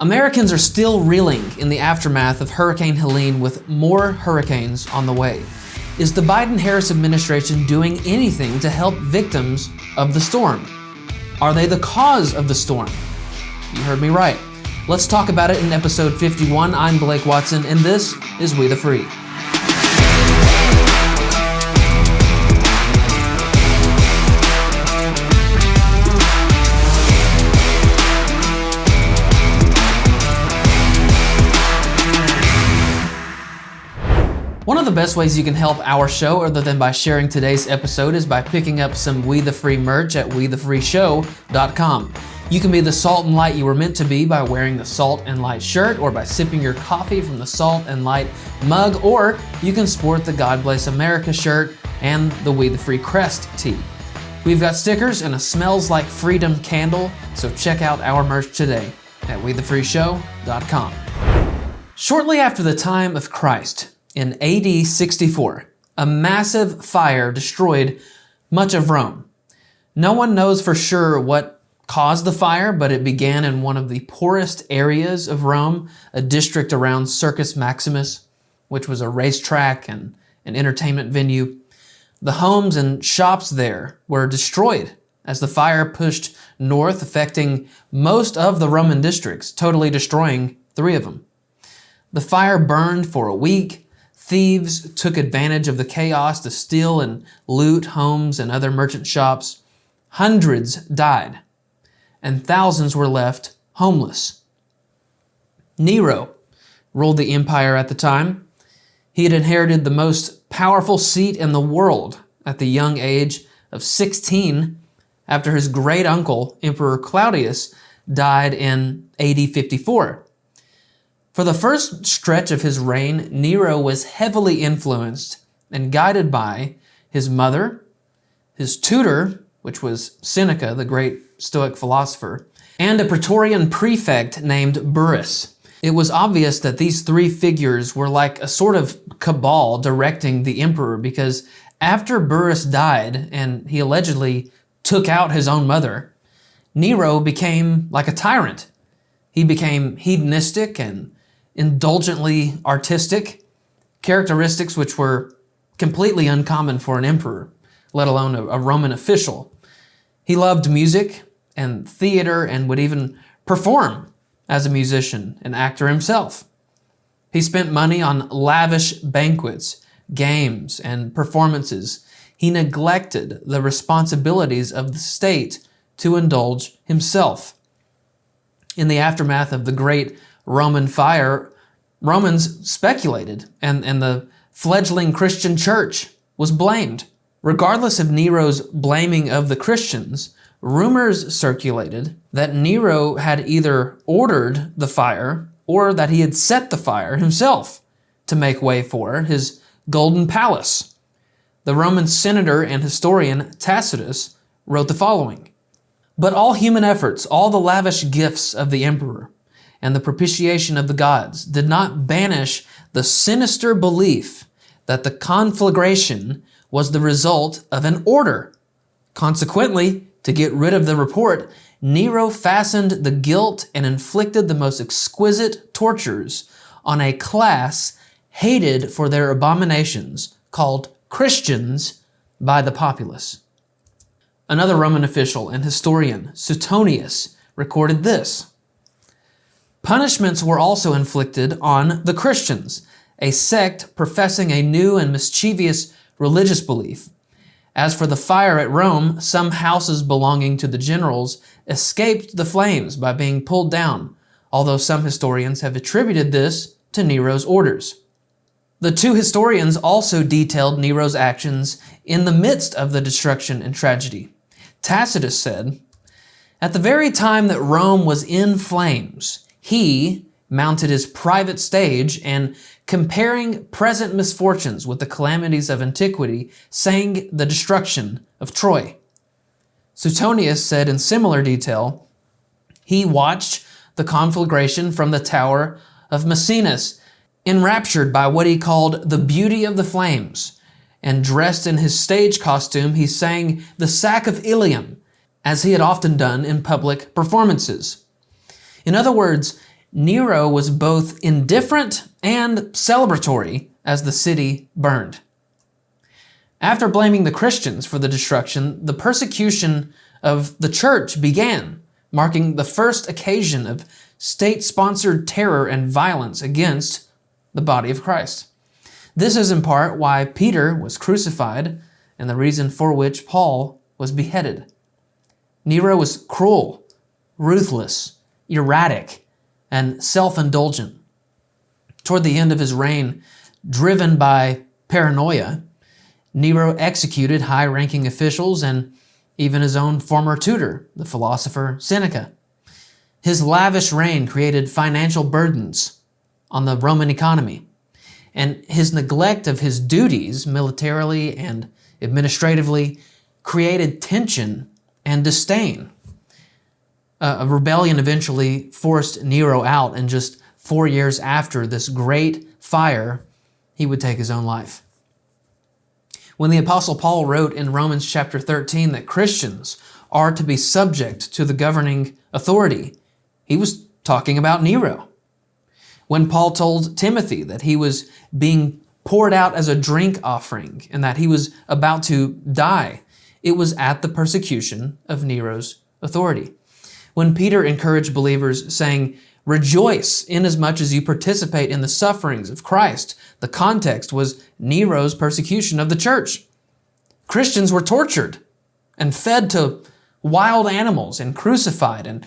Americans are still reeling in the aftermath of Hurricane Helene with more hurricanes on the way. Is the Biden-Harris administration doing anything to help victims of the storm? Are they the cause of the storm? You heard me right. Let's talk about it in episode 51. I'm Blake Watson, and this is We the Free. One of the best ways you can help our show, other than by sharing today's episode, is by picking up some We the Free merch at wethefreeshow.com. You can be the salt and light you were meant to be by wearing the Salt and Light shirt, or by sipping your coffee from the Salt and Light mug, or you can sport the God Bless America shirt and the We the Free crest tee. We've got stickers and a Smells Like Freedom candle, so check out our merch today at wethefreeshow.com. Shortly after the time of Christ, in AD 64, a massive fire destroyed much of Rome. No one knows for sure what caused the fire, but it began in one of the poorest areas of Rome, a district around Circus Maximus, which was a racetrack and an entertainment venue. The homes and shops there were destroyed as the fire pushed north, affecting most of the Roman districts, totally destroying 3 of them. The fire burned for a week. Thieves took advantage of the chaos to steal and loot homes and other merchant shops. Hundreds died, and thousands were left homeless. Nero ruled the empire at the time. He had inherited the most powerful seat in the world at the young age of 16 after his great uncle, Emperor Claudius, died in AD 54. For the first stretch of his reign, Nero was heavily influenced and guided by his mother, his tutor, which was Seneca, the great Stoic philosopher, and a Praetorian prefect named Burrus. It was obvious that these 3 figures were like a sort of cabal directing the emperor, because after Burrus died and he allegedly took out his own mother, Nero became like a tyrant. He became hedonistic and indulgently artistic, characteristics which were completely uncommon for an emperor, let alone a Roman official. He loved music and theater and would even perform as a musician and actor himself. He spent money on lavish banquets, games, and performances. He neglected the responsibilities of the state to indulge himself. In the aftermath of the Great Roman fire, Romans speculated, and the fledgling Christian church was blamed. Regardless of Nero's blaming of the Christians, rumors circulated that Nero had either ordered the fire or that he had set the fire himself to make way for his golden palace. The Roman senator and historian Tacitus wrote the following: "But all human efforts, all the lavish gifts of the emperor, and the propitiation of the gods did not banish the sinister belief that the conflagration was the result of an order. Consequently, to get rid of the report, Nero fastened the guilt and inflicted the most exquisite tortures on a class hated for their abominations, called Christians by the populace." Another Roman official and historian, Suetonius, recorded this: "Punishments were also inflicted on the Christians, a sect professing a new and mischievous religious belief. As for the fire at Rome, some houses belonging to the generals escaped the flames by being pulled down, although some historians have attributed this to Nero's orders." The 2 historians also detailed Nero's actions in the midst of the destruction and tragedy. Tacitus said, "At the very time that Rome was in flames, he mounted his private stage and, comparing present misfortunes with the calamities of antiquity, sang the destruction of Troy." Suetonius said in similar detail, he watched the conflagration from the tower of Maecenas, enraptured by what he called the beauty of the flames, and dressed in his stage costume, he sang the Sack of Ilium, as he had often done in public performances. In other words, Nero was both indifferent and celebratory as the city burned. After blaming the Christians for the destruction, the persecution of the church began, marking the first occasion of state-sponsored terror and violence against the body of Christ. This is in part why Peter was crucified and the reason for which Paul was beheaded. Nero was cruel, ruthless, erratic, and self-indulgent. Toward the end of his reign, driven by paranoia, Nero executed high-ranking officials and even his own former tutor, the philosopher Seneca. His lavish reign created financial burdens on the Roman economy, and his neglect of his duties militarily and administratively created tension and disdain. A rebellion eventually forced Nero out, and just 4 years after this great fire, he would take his own life. When the Apostle Paul wrote in Romans chapter 13 that Christians are to be subject to the governing authority, he was talking about Nero. When Paul told Timothy that he was being poured out as a drink offering and that he was about to die, it was at the persecution of Nero's authority. When Peter encouraged believers, saying, "Rejoice inasmuch as you participate in the sufferings of Christ," the context was Nero's persecution of the church. Christians were tortured and fed to wild animals and crucified and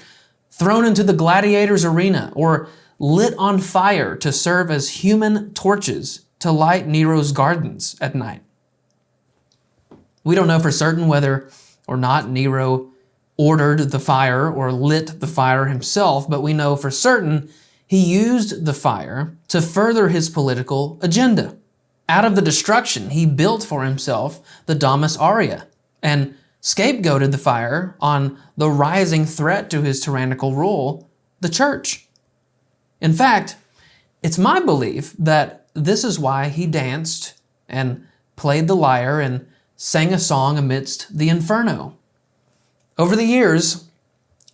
thrown into the gladiators' arena or lit on fire to serve as human torches to light Nero's gardens at night. We don't know for certain whether or not Nero ordered the fire or lit the fire himself, but we know for certain he used the fire to further his political agenda. Out of the destruction, he built for himself the Domus Aurea and scapegoated the fire on the rising threat to his tyrannical rule, the church. In fact, it's my belief that this is why he danced and played the lyre and sang a song amidst the inferno. Over the years,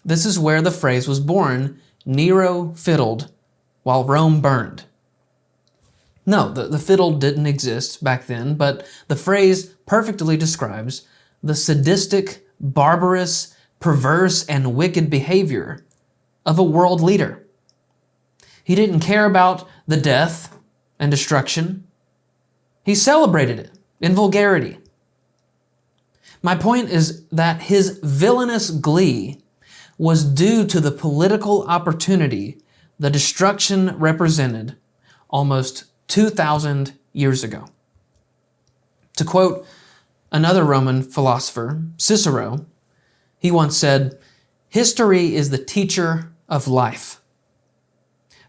this is where the phrase was born, Nero fiddled while Rome burned. No, the fiddle didn't exist back then, but the phrase perfectly describes the sadistic, barbarous, perverse, and wicked behavior of a world leader. He didn't care about the death and destruction. He celebrated it in vulgarity. My point is that his villainous glee was due to the political opportunity the destruction represented almost 2,000 years ago. To quote another Roman philosopher, Cicero, he once said, "History is the teacher of life."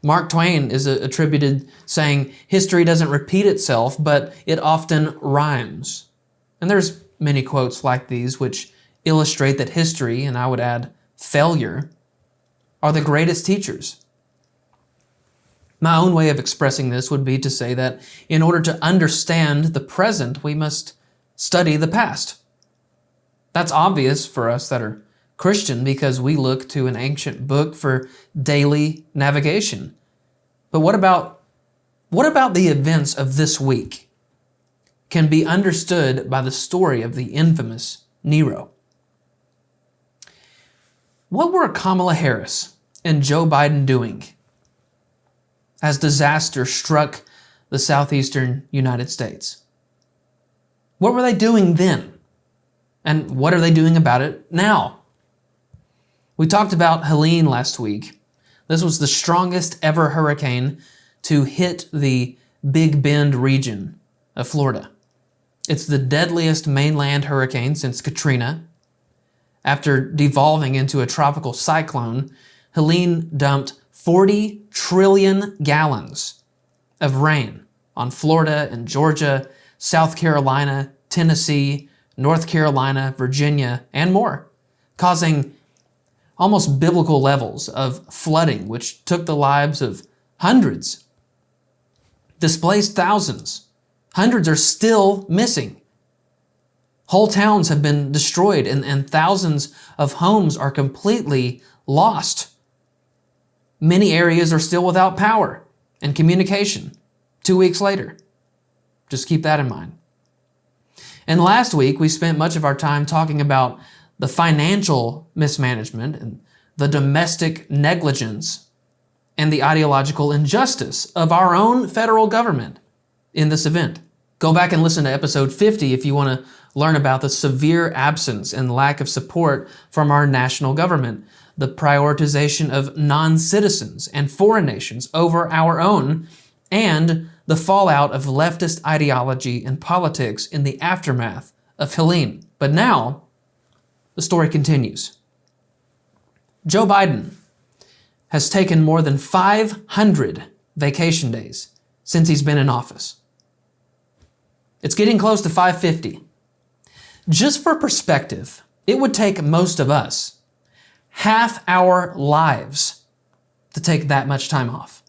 Mark Twain is attributed saying, "History doesn't repeat itself, but it often rhymes." And there's many quotes like these which illustrate that history, and I would add failure, are the greatest teachers. My own way of expressing this would be to say that in order to understand the present, we must study the past. That's obvious for us that are Christian because we look to an ancient book for daily navigation. But what about the events of this week can be understood by the story of the infamous Nero? What were Kamala Harris and Joe Biden doing as disaster struck the southeastern United States? What were they doing then? And what are they doing about it now? We talked about Helene last week. This was the strongest ever hurricane to hit the Big Bend region of Florida. It's the deadliest mainland hurricane since Katrina. After devolving into a tropical cyclone, Helene dumped 40 trillion gallons of rain on Florida and Georgia, South Carolina, Tennessee, North Carolina, Virginia, and more, causing almost biblical levels of flooding, which took the lives of hundreds, displaced thousands. Hundreds are still missing. Whole towns have been destroyed and thousands of homes are completely lost. Many areas are still without power and communication 2 weeks later. Just keep that in mind. And last week, we spent much of our time talking about the financial mismanagement and the domestic negligence and the ideological injustice of our own federal government in this event. Go back and listen to episode 50 if you want to learn about the severe absence and lack of support from our national government, the prioritization of non-citizens and foreign nations over our own, and the fallout of leftist ideology and politics in the aftermath of Helene. But now, the story continues. Joe Biden has taken more than 500 vacation days since he's been in office. It's getting close to 550. Just for perspective, it would take most of us half our lives to take that much time off.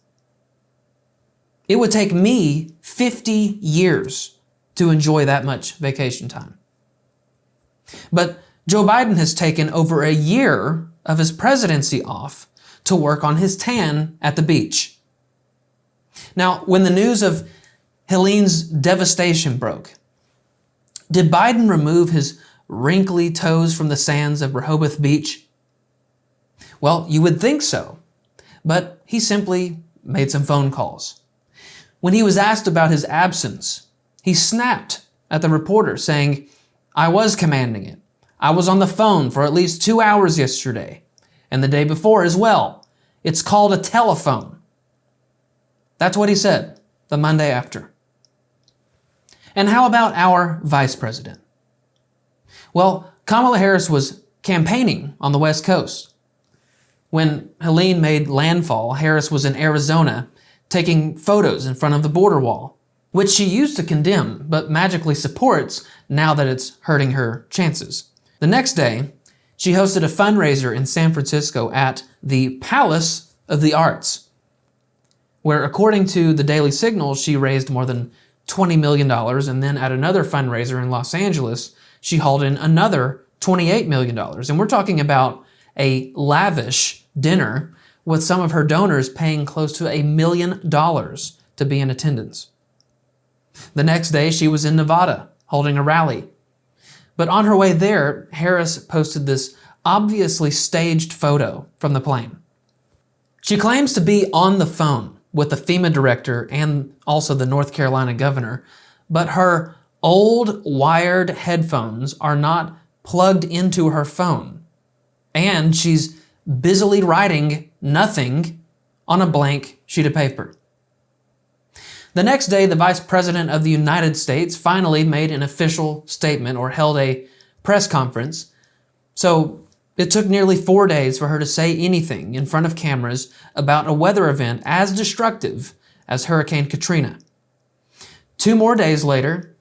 It would take me 50 years to enjoy that much vacation time. But Joe Biden has taken over a year of his presidency off to work on his tan at the beach. Now, when the news of Helene's devastation broke, did Biden remove his wrinkly toes from the sands of Rehoboth Beach? Well, you would think so, but he simply made some phone calls. When he was asked about his absence, he snapped at the reporter saying, "I was commanding it. I was on the phone for at least 2 hours yesterday, and the day before as well. It's called a telephone." That's what he said the Monday after. And how about our vice president? Well, Kamala Harris was campaigning on the West Coast. When Helene made landfall, Harris was in Arizona taking photos in front of the border wall, which she used to condemn, but magically supports now that it's hurting her chances. The next day, she hosted a fundraiser in San Francisco at the Palace of the Arts, where, according to the Daily Signal, she raised more than $20 million, and then at another fundraiser in Los Angeles, she hauled in another $28 million. And we're talking about a lavish dinner with some of her donors paying close to $1 million to be in attendance. The next day, she was in Nevada holding a rally. But on her way there, Harris posted this obviously staged photo from the plane. She claims to be on the phone with the FEMA director and also the North Carolina governor, but her old wired headphones are not plugged into her phone, and she's busily writing nothing on a blank sheet of paper. The next day, the Vice President of the United States finally made an official statement or held a press conference. So it took nearly 4 days for her to say anything in front of cameras about a weather event as destructive as Hurricane Katrina. 2 more days later,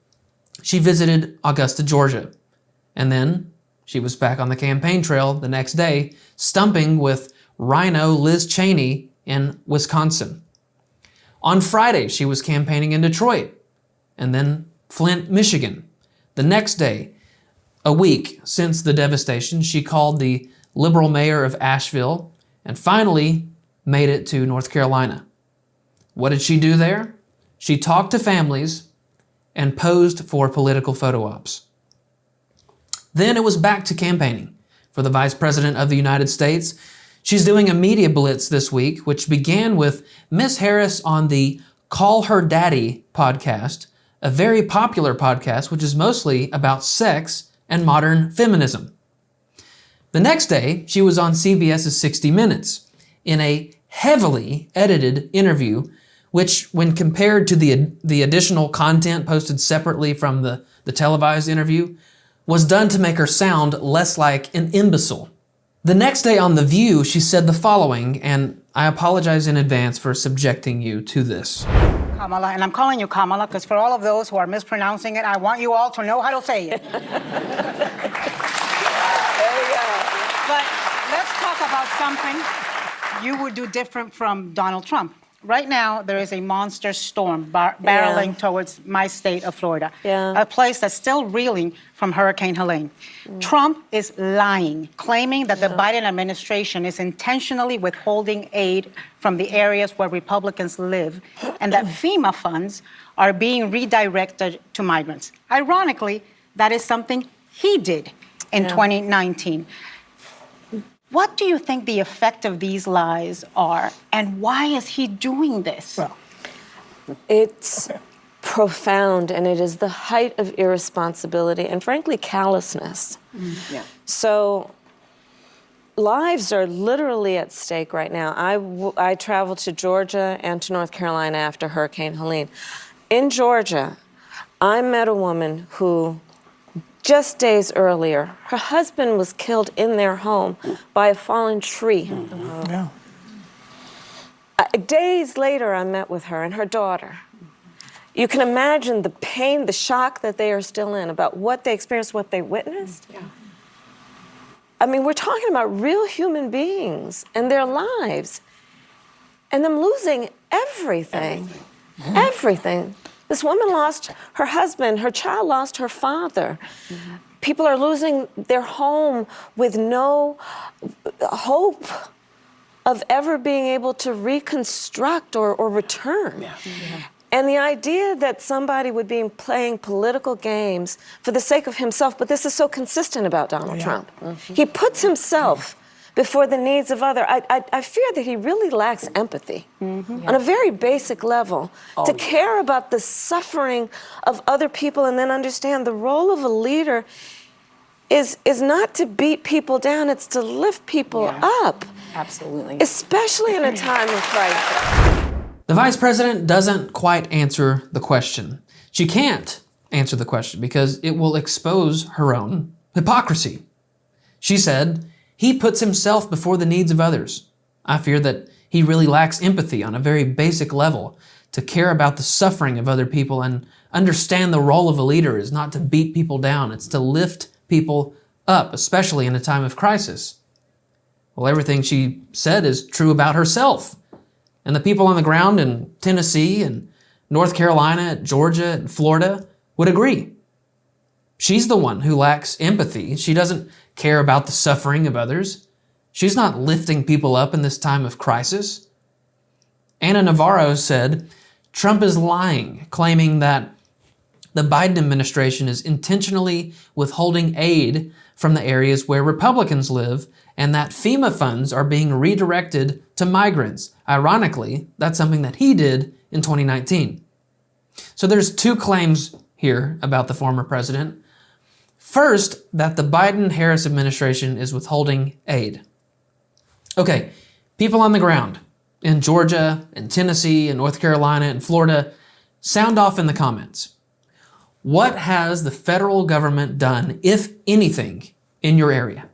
she visited Augusta, Georgia. And then she was back on the campaign trail the next day, stumping with Rhino Liz Cheney in Wisconsin. On Friday, she was campaigning in Detroit, and then Flint, Michigan. The next day, a week since the devastation, she called the liberal mayor of Asheville and finally made it to North Carolina. What did she do there? She talked to families and posed for political photo ops. Then it was back to campaigning for the Vice President of the United States. She's doing a media blitz this week, which began with Miss Harris on the Call Her Daddy podcast, a very popular podcast which is mostly about sex and modern feminism. The next day, she was on CBS's 60 Minutes in a heavily edited interview, which, when compared to the additional content posted separately from the televised interview, was done to make her sound less like an imbecile. The next day on The View, she said the following, and I apologize in advance for subjecting you to this. Kamala, and I'm calling you Kamala because for all of those who are mispronouncing it, I want you all to know how to say it. There you go. But let's talk about something you would do different from Donald Trump. right now there is a monster storm barreling towards my state of Florida, a place that's still reeling from Hurricane Helene. Trump is lying, claiming that the Biden administration is intentionally withholding aid from the areas where Republicans live and that FEMA funds are being redirected to migrants. Ironically, that is something he did in 2019. What do you think the effect of these lies are, and why is he doing this? Well, it's profound, and it is the height of irresponsibility and, frankly, callousness. So lives are literally at stake right now. I traveled to Georgia and to North Carolina after Hurricane Helene. In Georgia, I met a woman who, just days earlier, her husband was killed in their home by a fallen tree. Yeah. Days later, I met with her and her daughter. You can imagine the pain, the shock that they are still in about what they experienced, what they witnessed. I mean, we're talking about real human beings and their lives, and them losing everything. Everything. This woman lost her husband, her child lost her father. People are losing their home with no hope of ever being able to reconstruct or return. And the idea that somebody would be playing political games for the sake of himself, but this is so consistent about Donald Trump. He puts himself before the needs of others. I fear that he really lacks empathy on a very basic level to care about the suffering of other people and then understand the role of a leader is not to beat people down, it's to lift people up. Absolutely. Especially in a time of crisis. The vice president doesn't quite answer the question. She can't answer the question because it will expose her own hypocrisy. She said, he puts himself before the needs of others. I fear that he really lacks empathy on a very basic level to care about the suffering of other people and understand the role of a leader is not to beat people down, it's to lift people up, especially in a time of crisis. Well, everything she said is true about herself. And the people on the ground in Tennessee and North Carolina, Georgia, and Florida would agree. She's the one who lacks empathy. She doesn't care about the suffering of others. She's not lifting people up in this time of crisis. Anna Navarro said, Trump is lying, claiming that the Biden administration is intentionally withholding aid from the areas where Republicans live and that FEMA funds are being redirected to migrants. Ironically, that's something that he did in 2019. So there's two claims here about the former president. First, that the Biden-Harris administration is withholding aid. Okay, people on the ground in Georgia and Tennessee and North Carolina and Florida, sound off in the comments. What has the federal government done, if anything, in your area?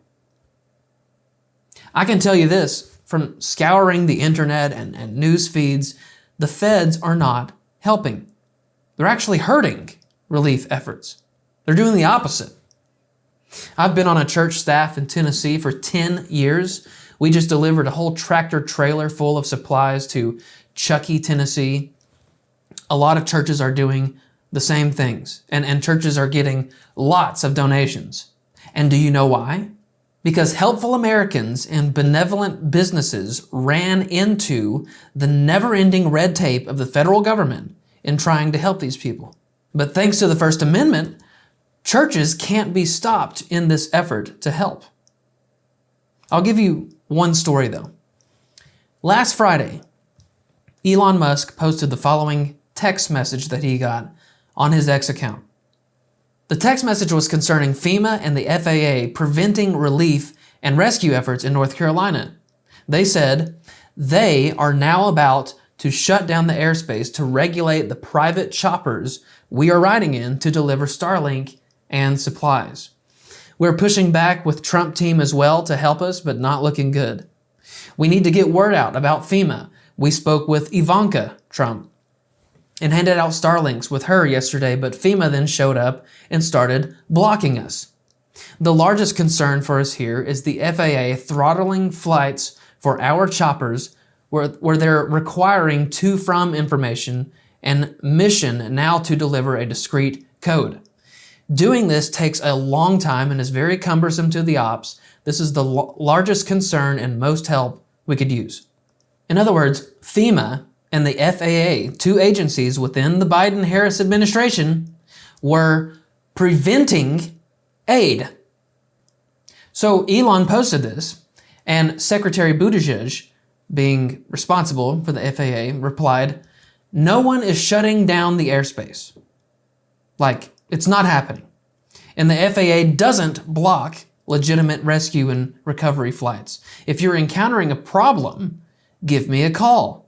I can tell you this, from scouring the internet and news feeds, the feds are not helping. They're actually hurting relief efforts. They're doing the opposite. I've been on a church staff in Tennessee for 10 years. We just delivered a whole tractor trailer full of supplies to Chuckey, Tennessee. A lot of churches are doing the same things, and churches are getting lots of donations. And do you know why? Because helpful Americans and benevolent businesses ran into the never-ending red tape of the federal government in trying to help these people. But thanks to the First Amendment, churches can't be stopped in this effort to help. I'll give you one story though. Last Friday, Elon Musk posted the following text message that he got on his X account. The text message was concerning FEMA and the FAA preventing relief and rescue efforts in North Carolina. They said they are now about to shut down the airspace to regulate the private choppers we are riding in to deliver Starlink and supplies. We're pushing back with Trump team as well to help us, but not looking good. We need to get word out about FEMA. We spoke with Ivanka Trump and handed out Starlinks with her yesterday, but FEMA then showed up and started blocking us. The largest concern for us here is the FAA throttling flights for our choppers where they're requiring to-from information and mission now to deliver a discrete code. Doing this takes a long time and is very cumbersome to the ops. This is the largest concern and most help we could use. In other words, FEMA and the FAA, two agencies within the Biden-Harris administration, were preventing aid. So Elon posted this, and Secretary Buttigieg, being responsible for the FAA, replied, "No one is shutting down the airspace." Like, it's not happening. And the FAA doesn't block legitimate rescue and recovery flights. If you're encountering a problem, give me a call.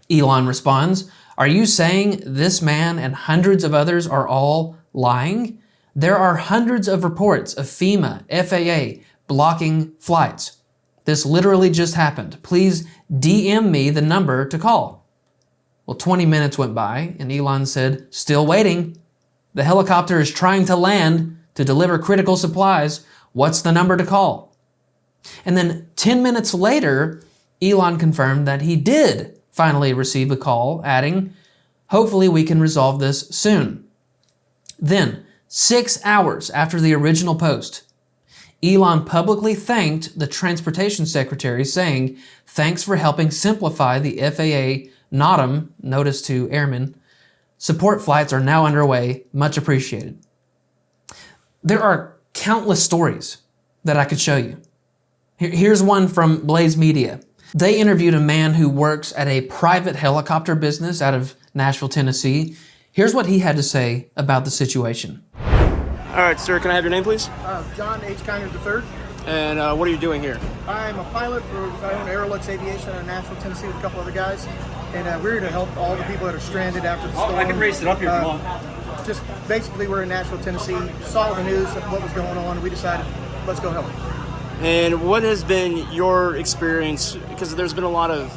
Elon responds, "Are you saying this man and hundreds of others are all lying? There are hundreds of reports of FEMA, FAA blocking flights. This literally just happened. Please DM me the number to call." Well, 20 minutes went by and Elon said, "Still waiting. The helicopter is trying to land to deliver critical supplies. What's the number to call?" And then 10 minutes later, Elon confirmed that he did finally receive a call, adding, "Hopefully we can resolve this soon." Then, 6 hours after the original post, Elon publicly thanked the Transportation Secretary, saying, "Thanks for helping simplify the FAA NOTAM, notice to airmen. Support flights are now underway. Much appreciated." There are countless stories that I could show you. Here's one from Blaze Media. They interviewed a man who works at a private helicopter business out of Nashville, Tennessee. Here's what he had to say about the situation. All right, sir, can I have your name, please? John H. Kiner III. And what are you doing here? I'm a pilot for my own Aerolux Aviation out of Nashville, Tennessee with a couple other guys. And we're here to help all the people that are stranded after the storm. I can race it up here if you want. Just basically, we're in Nashville, Tennessee, saw the news of what was going on, and we decided, let's go help. And what has been your experience? Because there's been a lot of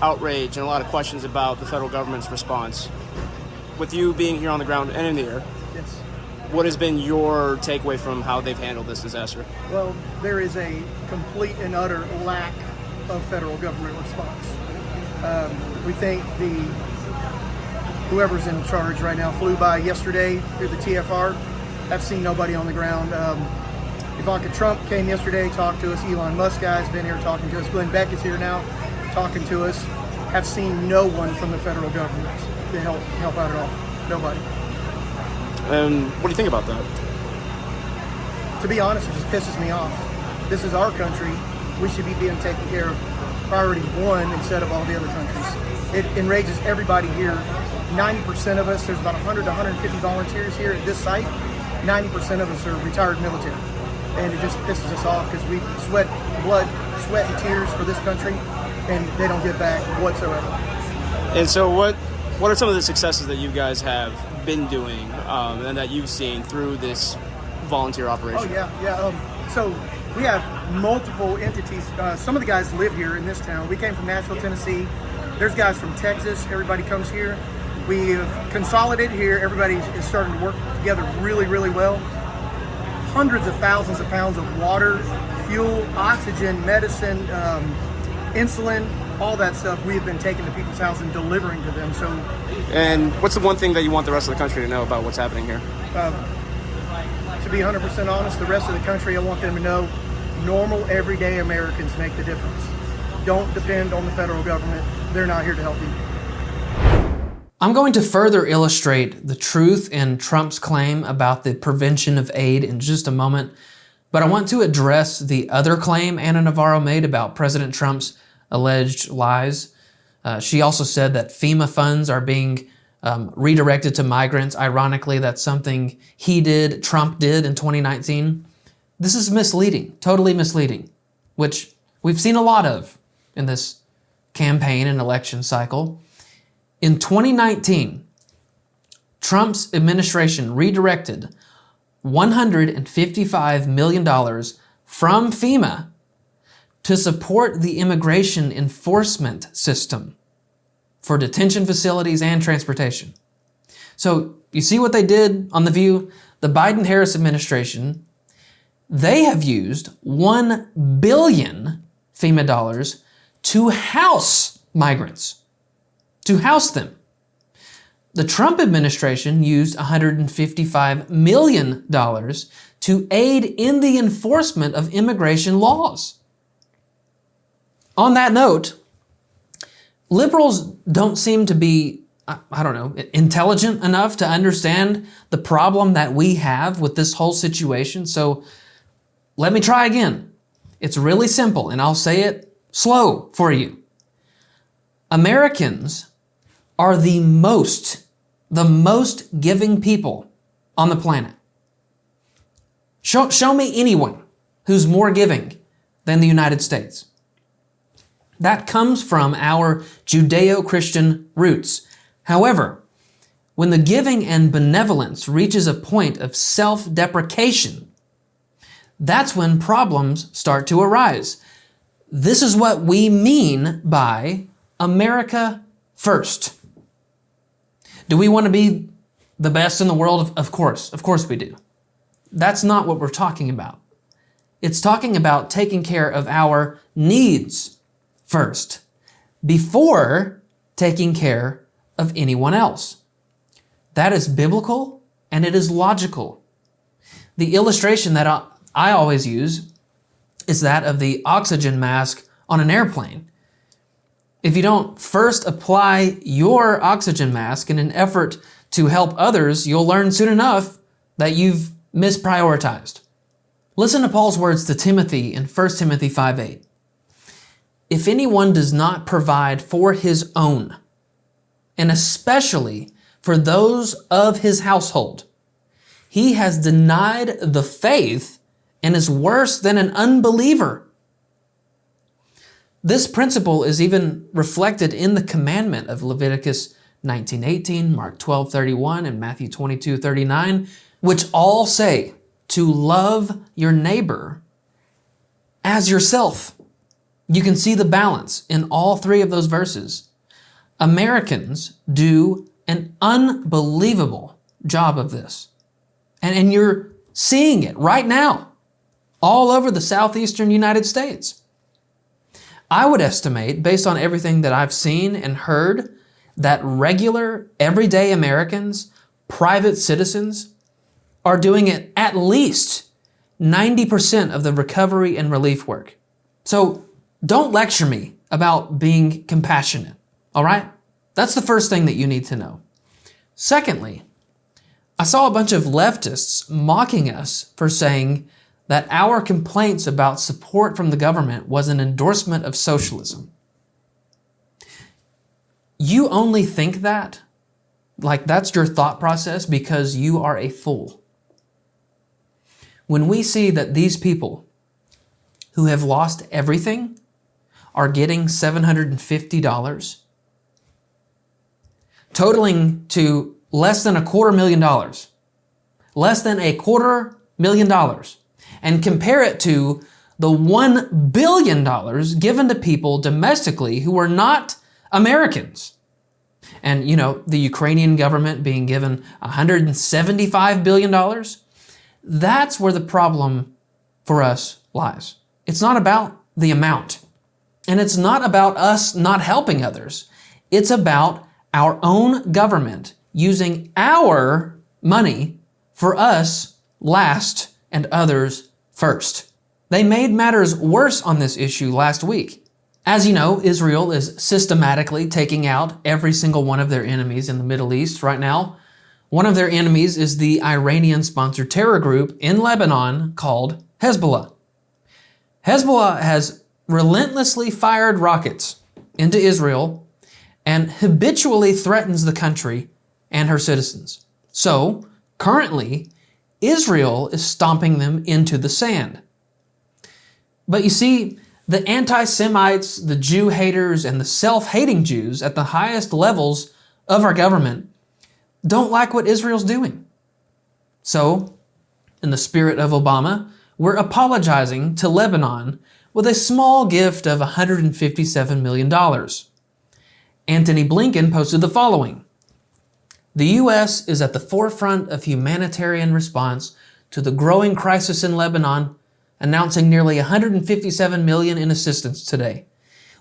outrage and a lot of questions about the federal government's response. With you being here on the ground and in the air, Yes. what has been your takeaway from how they've handled this disaster? Well, there is a complete and utter lack of federal government response. We think whoever's in charge right now flew by yesterday through the TFR. I've seen nobody on the ground. Ivanka Trump came yesterday, talked to us. Elon Musk guy's been here talking to us. Glenn Beck is here now talking to us. Have seen no one from the federal government to help out at all. Nobody. And what do you think about that? To be honest, it just pisses me off. This is our country. We should be being taken care of priority one instead of all the other countries. It enrages everybody here. 90% of us, there's about 100 to 150 volunteers here at this site. 90% of us are retired military. And it just pisses us off because we sweat blood, sweat and tears for this country, and they don't give back whatsoever. And so what are some of the successes that you guys have been doing and that you've seen through this volunteer operation? Oh, yeah. So we have multiple entities. Some of the guys live here in this town. We came from Nashville, Tennessee. There's guys from Texas. Everybody comes here. We've consolidated here. Everybody is starting to work together really, really well. Hundreds of thousands of pounds of water, fuel, oxygen, medicine, insulin, all that stuff we have been taking to people's houses and delivering to them. And what's the one thing that you want the rest of the country to know about what's happening here? To be 100% honest, the rest of the country, I want them to know normal, everyday Americans make the difference. Don't depend on the federal government. They're not here to help you. I'm going to further illustrate the truth in Trump's claim about the prevention of aid in just a moment, but I want to address the other claim Ana Navarro made about President Trump's alleged lies. She also said that FEMA funds are being redirected to migrants. Ironically, that's something Trump did in 2019. This is misleading, totally misleading, which we've seen a lot of in this campaign and election cycle. In 2019, Trump's administration redirected $155 million from FEMA to support the immigration enforcement system for detention facilities and transportation. So you see what they did on The View? The Biden-Harris administration, they have used $1 billion FEMA dollars to house migrants, to house them. The Trump administration used $155 million to aid in the enforcement of immigration laws. On that note, liberals don't seem to be, intelligent enough to understand the problem that we have with this whole situation. So let me try again. It's really simple, and I'll say it slow for you. Americans are the most giving people on the planet. Show me anyone who's more giving than the United States. That comes from our Judeo-Christian roots. However, when the giving and benevolence reaches a point of self-deprecation, that's when problems start to arise. This is what we mean by America first. Do we want to be the best in the world? Of course we do. That's not what we're talking about. It's talking about taking care of our needs first, before taking care of anyone else. That is biblical and it is logical. The illustration that I always use is that of the oxygen mask on an airplane. If you don't first apply your oxygen mask in an effort to help others, you'll learn soon enough that you've misprioritized. Listen to Paul's words to Timothy in 1 Timothy 5:8. If anyone does not provide for his own, and especially for those of his household, he has denied the faith and is worse than an unbeliever. This principle is even reflected in the commandment of Leviticus 19:18, Mark 12:31, and Matthew 22:39, which all say to love your neighbor as yourself. You can see the balance in all three of those verses. Americans do an unbelievable job of this. And you're seeing it right now, all over the southeastern United States. I would estimate, based on everything that I've seen and heard, that regular, everyday Americans, private citizens, are doing it at least 90% of the recovery and relief work. So don't lecture me about being compassionate, all right? That's the first thing that you need to know. Secondly, I saw a bunch of leftists mocking us for saying that our complaints about support from the government was an endorsement of socialism. You only think that, like that's your thought process, because you are a fool. When we see that these people who have lost everything are getting $750, totaling to less than $250,000, less than $250,000, and compare it to the $1 billion given to people domestically who are not Americans. And, the Ukrainian government being given $175 billion, that's where the problem for us lies. It's not about the amount, and it's not about us not helping others. It's about our own government using our money for us last and others first. They made matters worse on this issue last week. As you know, Israel is systematically taking out every single one of their enemies in the Middle East right now. One of their enemies is the Iranian-sponsored terror group in Lebanon called Hezbollah. Hezbollah has relentlessly fired rockets into Israel and habitually threatens the country and her citizens. So, currently, Israel is stomping them into the sand. But you see, the anti-Semites, the Jew haters, and the self-hating Jews at the highest levels of our government don't like what Israel's doing. So, in the spirit of Obama, we're apologizing to Lebanon with a small gift of $157 million. Anthony Blinken posted the following: the U.S. is at the forefront of humanitarian response to the growing crisis in Lebanon, announcing nearly $157 million in assistance today.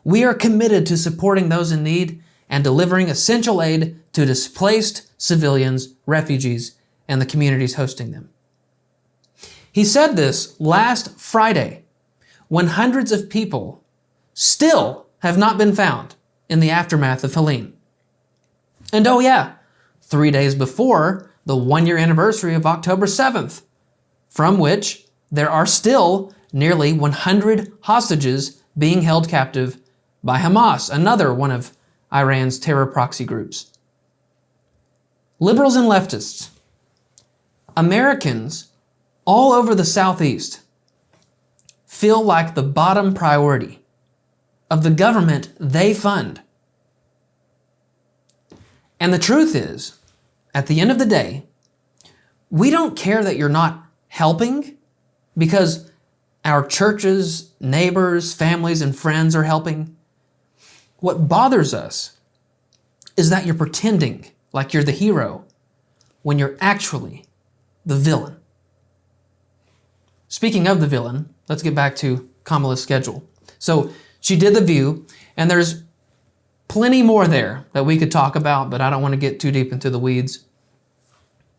We are committed to supporting those in need and delivering essential aid to displaced civilians, refugees, and the communities hosting them. He said this last Friday when hundreds of people still have not been found in the aftermath of Helene. And oh yeah, 3 days before the 1-year anniversary of October 7th, from which there are still nearly 100 hostages being held captive by Hamas, another one of Iran's terror proxy groups. Liberals and leftists, Americans all over the Southeast feel like the bottom priority of the government they fund. And the truth is, at the end of the day, we don't care that you're not helping because our churches, neighbors, families, and friends are helping. What bothers us is that you're pretending like you're the hero when you're actually the villain. Speaking of the villain, let's get back to Kamala's schedule. So she did The View, and there's plenty more there that we could talk about, but I don't want to get too deep into the weeds.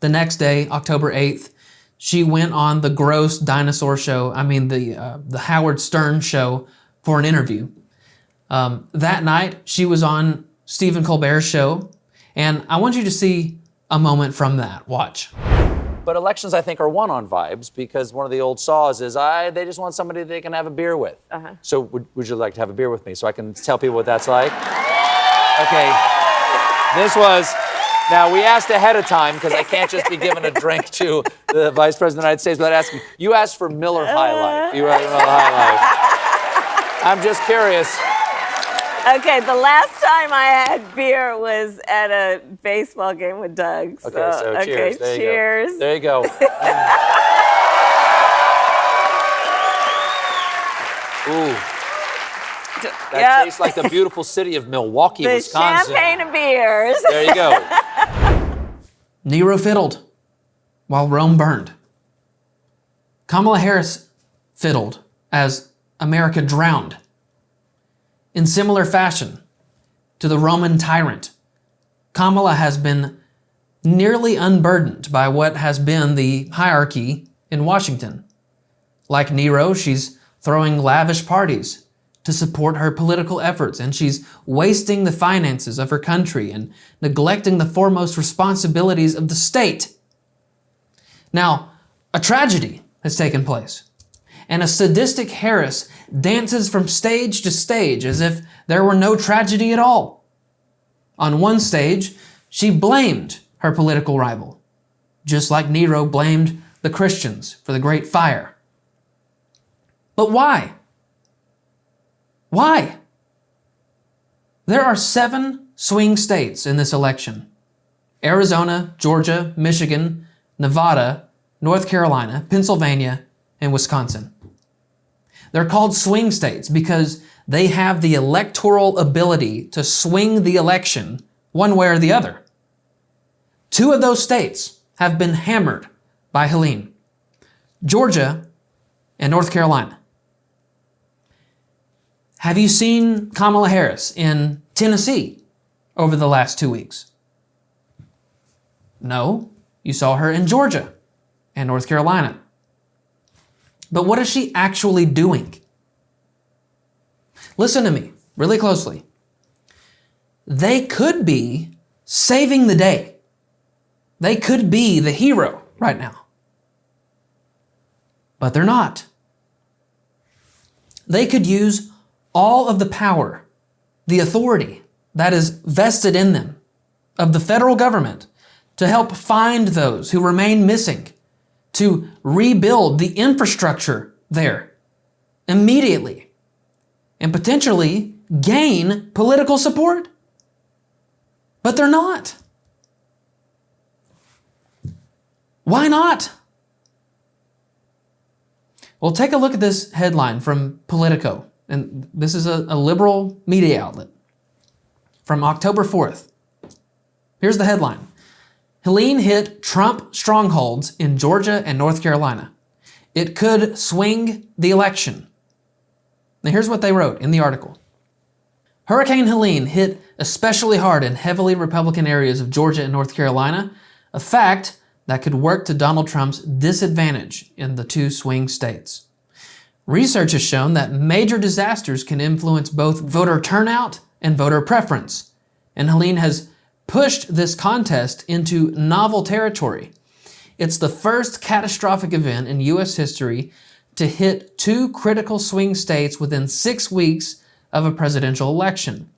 The next day, October 8th, she went on the gross dinosaur show, the Howard Stern show, for an interview. That night, she was on Stephen Colbert's show, and I want you to see a moment from that. Watch. But elections, I think, are won on vibes because one of the old saws is they just want somebody they can have a beer with. Uh-huh. So would you like to have a beer with me so I can tell people what that's like? Okay. This was... Now, we asked ahead of time because I can't just be giving a drink to the Vice President of the United States without asking. You asked for Miller High Life. You asked for Miller High Life. I'm just curious. Okay, the last time I had beer was at a baseball game with Doug. So cheers. There cheers. You go. There you go. Ooh. That tastes like the beautiful city of Milwaukee, Wisconsin. The champagne and beers. There you go. Nero fiddled while Rome burned. Kamala Harris fiddled as America drowned. In similar fashion to the Roman tyrant, Kamala has been nearly unburdened by what has been the hierarchy in Washington. Like Nero, she's throwing lavish parties to support her political efforts, and she's wasting the finances of her country and neglecting the foremost responsibilities of the state. Now, a tragedy has taken place, and a sadistic Harris dances from stage to stage as if there were no tragedy at all. On one stage, she blamed her political rival, just like Nero blamed the Christians for the Great Fire. But why? Why? There are 7 swing states in this election: Arizona, Georgia, Michigan, Nevada, North Carolina, Pennsylvania, and Wisconsin. They're called swing states because they have the electoral ability to swing the election one way or the other. 2 of those states have been hammered by Helene: Georgia and North Carolina. Have you seen Kamala Harris in Tennessee over the last 2 weeks? No, you saw her in Georgia and North Carolina. But what is she actually doing? Listen to me really closely. They could be saving the day. They could be the hero right now. But they're not. They could use all of the power, the authority that is vested in them of the federal government to help find those who remain missing, to rebuild the infrastructure there immediately, and potentially gain political support. But they're not. Why not? Well, take a look at this headline from Politico. And this is a liberal media outlet from October 4th. Here's the headline: Helene hit Trump strongholds in Georgia and North Carolina. It could swing the election. Now here's what they wrote in the article. Hurricane Helene hit especially hard in heavily Republican areas of Georgia and North Carolina, a fact that could work to Donald Trump's disadvantage in the two swing states. Research has shown that major disasters can influence both voter turnout and voter preference, and Helene has pushed this contest into novel territory. It's the first catastrophic event in U.S. history to hit two critical swing states within 6 weeks of a presidential election.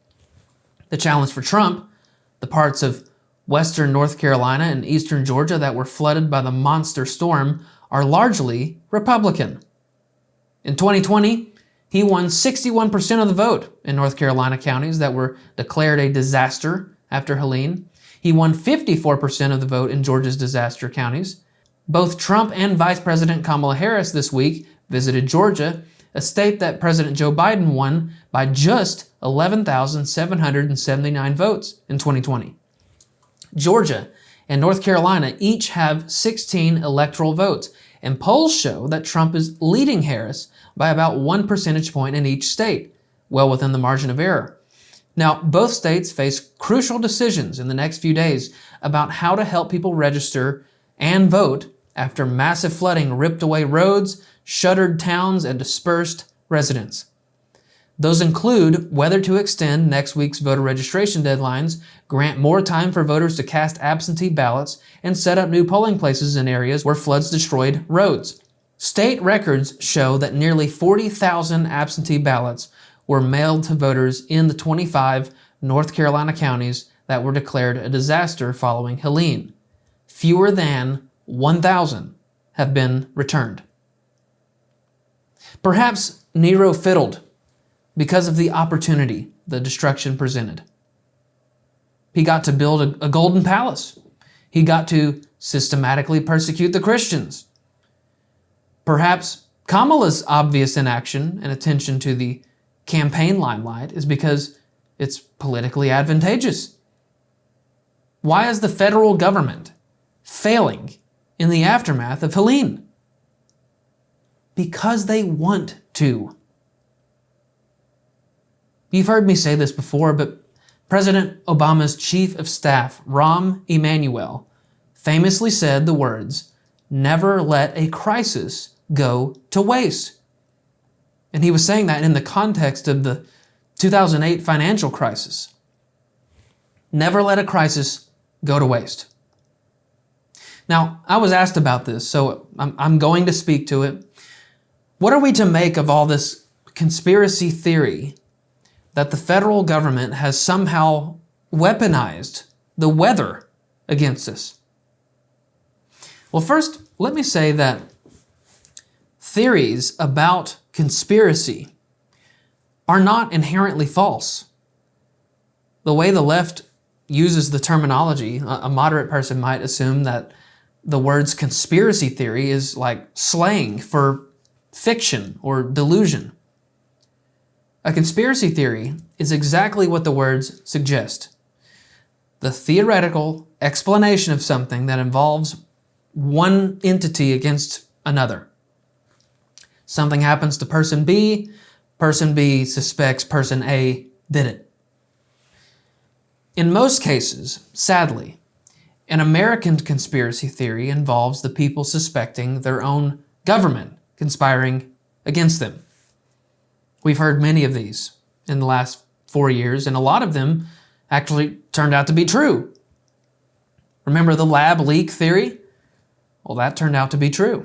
The challenge for Trump, the parts of western North Carolina and eastern Georgia that were flooded by the monster storm, are largely Republican. In 2020, he won 61% of the vote in North Carolina counties that were declared a disaster after Helene. He won 54% of the vote in Georgia's disaster counties. Both Trump and Vice President Kamala Harris this week visited Georgia, a state that President Joe Biden won by just 11,779 votes in 2020. Georgia and North Carolina each have 16 electoral votes, and polls show that Trump is leading Harris by about 1 percentage point in each state, well within the margin of error. Now, both states face crucial decisions in the next few days about how to help people register and vote after massive flooding ripped away roads, shuttered towns, and dispersed residents. Those include whether to extend next week's voter registration deadlines, grant more time for voters to cast absentee ballots, and set up new polling places in areas where floods destroyed roads. State records show that nearly 40,000 absentee ballots were mailed to voters in the 25 North Carolina counties that were declared a disaster following Helene. Fewer than 1,000 have been returned. Perhaps Nero fiddled because of the opportunity the destruction presented. He got to build a golden palace. He got to systematically persecute the Christians. Perhaps Kamala's obvious inaction and attention to the campaign limelight is because it's politically advantageous. Why is the federal government failing in the aftermath of Helene? Because they want to. You've heard me say this before, but President Obama's chief of staff, Rahm Emanuel, famously said the words, "Never let a crisis go to waste." And he was saying that in the context of the 2008 financial crisis. Never let a crisis go to waste. Now, I was asked about this, so I'm going to speak to it. What are we to make of all this conspiracy theory that the federal government has somehow weaponized the weather against us? Well, first, let me say that theories about conspiracy are not inherently false. The way the left uses the terminology, a moderate person might assume that the words conspiracy theory is like slang for fiction or delusion. A conspiracy theory is exactly what the words suggest: the theoretical explanation of something that involves one entity against another. Something happens to person B suspects person A did it. In most cases, sadly, an American conspiracy theory involves the people suspecting their own government conspiring against them. We've heard many of these in the last 4 years, and a lot of them actually turned out to be true. Remember the lab leak theory? Well, that turned out to be true.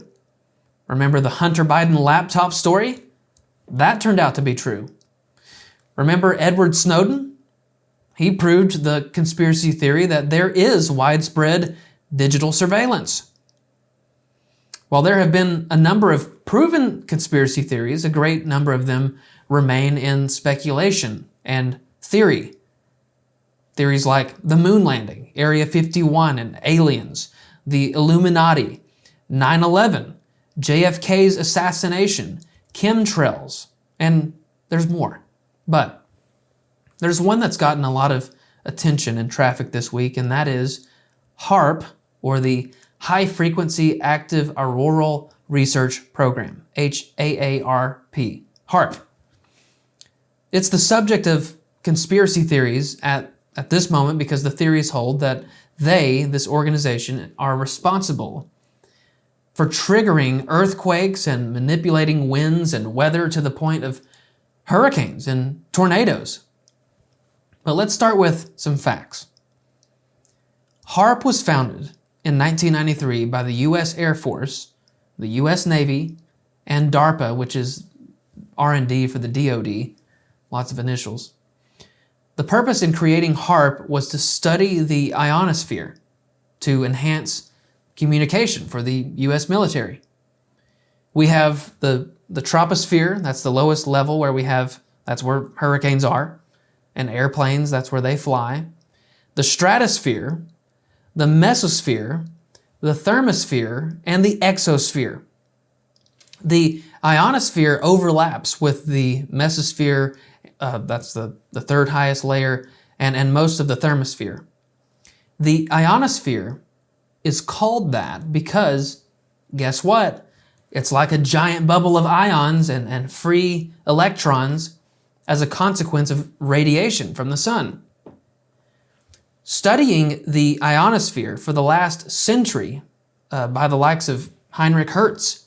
Remember the Hunter Biden laptop story? That turned out to be true. Remember Edward Snowden? He proved the conspiracy theory that there is widespread digital surveillance. While there have been a number of proven conspiracy theories, a great number of them remain in speculation and theory. Theories like the moon landing, Area 51 and aliens, the Illuminati, 9/11, JFK's assassination, chemtrails, and there's more. But there's one that's gotten a lot of attention and traffic this week, and that is HAARP, or the High Frequency Active Auroral Research Program, HAARP. HAARP. It's the subject of conspiracy theories at this moment because the theories hold that they, this organization, are responsible for triggering earthquakes and manipulating winds and weather to the point of hurricanes and tornadoes. But let's start with some facts. HAARP was founded in 1993 by the U.S. Air Force, the U.S. Navy, and DARPA, which is R&D for the DoD, lots of initials. The purpose in creating HAARP was to study the ionosphere to enhance communication for the U.S. military. We have the troposphere, that's the lowest level that's where hurricanes are, and airplanes, that's where they fly. The stratosphere, the mesosphere, the thermosphere, and the exosphere. The ionosphere overlaps with the mesosphere, that's the third highest layer, and most of the thermosphere. The ionosphere is called that because, guess what? It's like a giant bubble of ions and free electrons as a consequence of radiation from the sun. Studying the ionosphere for the last century by the likes of Heinrich Hertz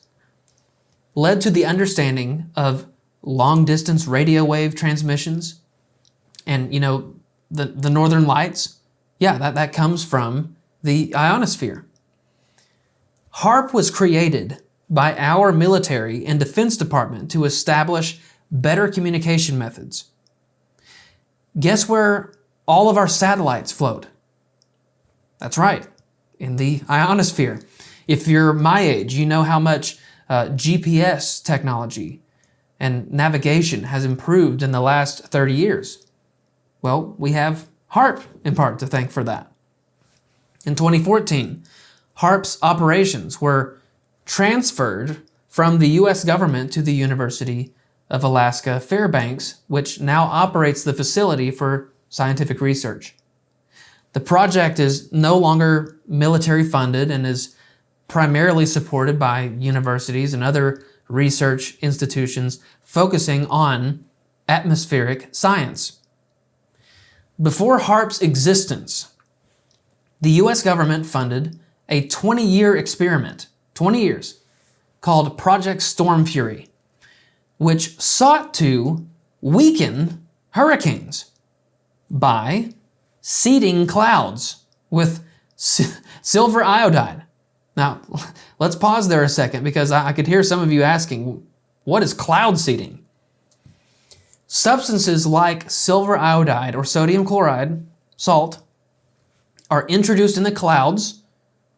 led to the understanding of long-distance radio wave transmissions and, the northern lights. Yeah, that comes from the ionosphere. HAARP was created by our military and defense department to establish better communication methods. Guess where all of our satellites float? That's right, in the ionosphere. If you're my age, you know how much GPS technology and navigation has improved in the last 30 years. Well, we have HAARP in part to thank for that. In 2014, HAARP's operations were transferred from the U.S. government to the University of Alaska Fairbanks, which now operates the facility for scientific research. The project is no longer military funded and is primarily supported by universities and other research institutions focusing on atmospheric science. Before HAARP's existence, the U.S. government funded a 20-year experiment, 20 years, called Project Storm Fury, which sought to weaken hurricanes by seeding clouds with silver iodide. Now, let's pause there a second because I could hear some of you asking, what is cloud seeding? Substances like silver iodide or sodium chloride, salt, are introduced in the clouds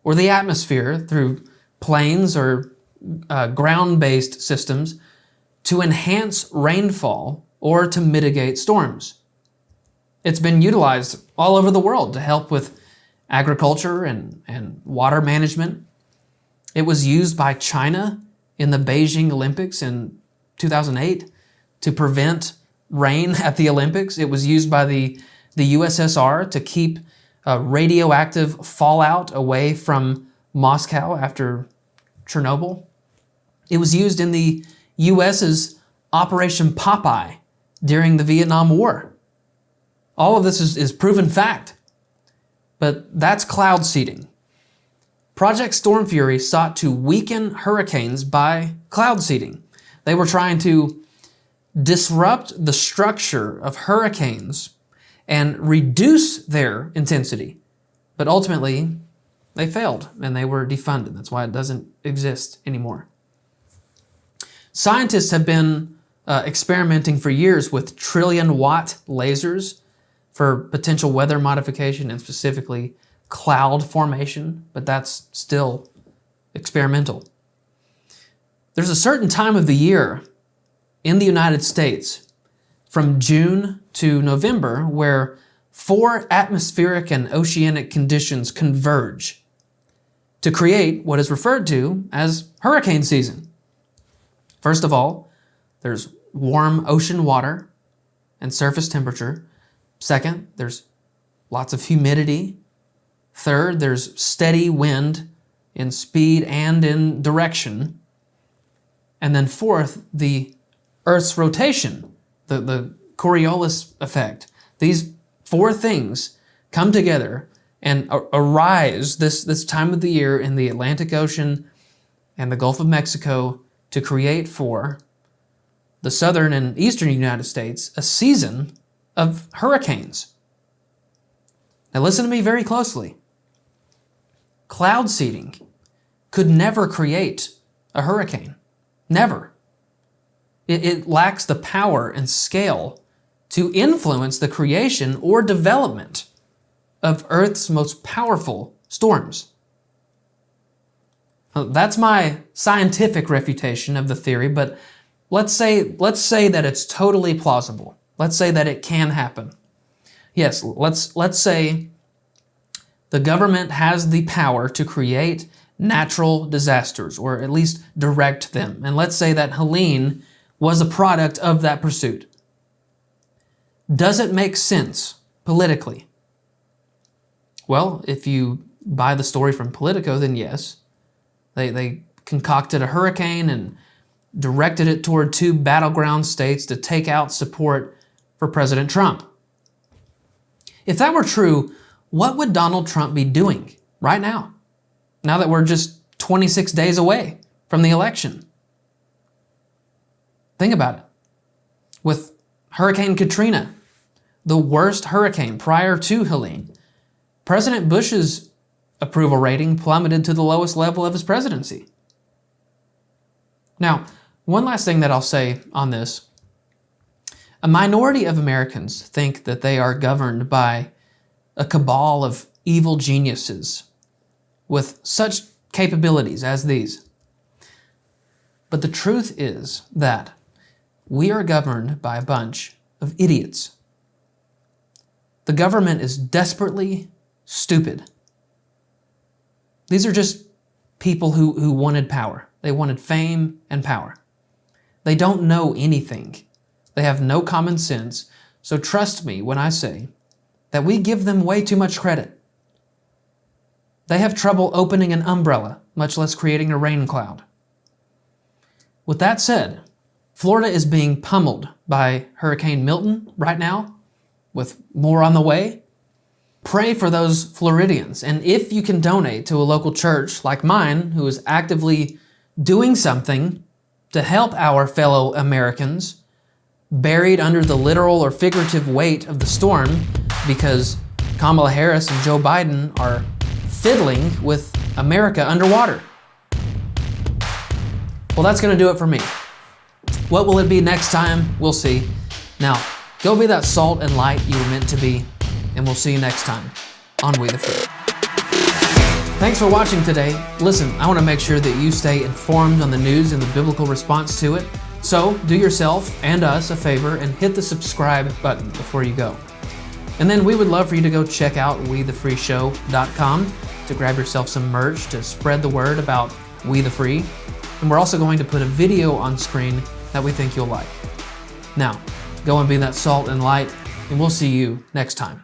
or the atmosphere through planes or ground-based systems to enhance rainfall or to mitigate storms. It's been utilized all over the world to help with agriculture and water management. It was used by China in the Beijing Olympics in 2008 to prevent rain at the Olympics. It was used by the USSR to keep radioactive fallout away from Moscow after Chernobyl. It was used in the US's Operation Popeye during the Vietnam War. All of this is proven fact, but that's cloud seeding. Project Storm Fury sought to weaken hurricanes by cloud seeding. They were trying to disrupt the structure of hurricanes and reduce their intensity. But ultimately, they failed and they were defunded. That's why it doesn't exist anymore. Scientists have been experimenting for years with trillion-watt lasers for potential weather modification and specifically cloud formation, but that's still experimental. There's a certain time of the year in the United States from June to November where 4 atmospheric and oceanic conditions converge to create what is referred to as hurricane season. First of all, there's warm ocean water and surface temperature. Second, there's lots of humidity. Third, there's steady wind in speed and in direction. And then fourth, the Earth's rotation, the Coriolis effect, These four things come together and arise this time of the year in the Atlantic Ocean and the Gulf of Mexico to create for the southern and eastern United States a season of hurricanes. Now listen to me very closely. Cloud seeding could never create a hurricane. Never. It lacks the power and scale to influence the creation or development of Earth's most powerful storms. That's my scientific refutation of the theory, but let's say that it's totally plausible. Let's say that it can happen. Yes, let's say the government has the power to create natural disasters, or at least direct them. And let's say that Helene was a product of that pursuit. Does it make sense politically? Well, if you buy the story from Politico, then yes. They concocted a hurricane and directed it toward two battleground states to take out support for President Trump. If that were true, what would Donald Trump be doing right now? Now that we're just 26 days away from the election. Think about it. With Hurricane Katrina, the worst hurricane prior to Helene, President Bush's approval rating plummeted to the lowest level of his presidency. Now, one last thing that I'll say on this. A minority of Americans think that they are governed by a cabal of evil geniuses with such capabilities as these. But the truth is that we are governed by a bunch of idiots. The government is desperately stupid. These are just people who wanted power. They wanted fame and power. They don't know anything. They have no common sense. So trust me when I say that we give them way too much credit. They have trouble opening an umbrella, much less creating a rain cloud. With that said, Florida is being pummeled by Hurricane Milton right now, with more on the way. Pray for those Floridians, and if you can donate to a local church like mine, who is actively doing something to help our fellow Americans buried under the literal or figurative weight of the storm because Kamala Harris and Joe Biden are fiddling with America underwater. Well, that's going to do it for me. What will it be next time? We'll see. Now, go be that salt and light you were meant to be, and we'll see you next time on We the Free. Thanks for watching today. Listen, I want to make sure that you stay informed on the news and the biblical response to it. So do yourself and us a favor and hit the subscribe button before you go. And then we would love for you to go check out WeTheFreeShow.com to grab yourself some merch to spread the word about We the Free. And we're also going to put a video on screen that we think you'll like. Now, go and be that salt and light, and we'll see you next time.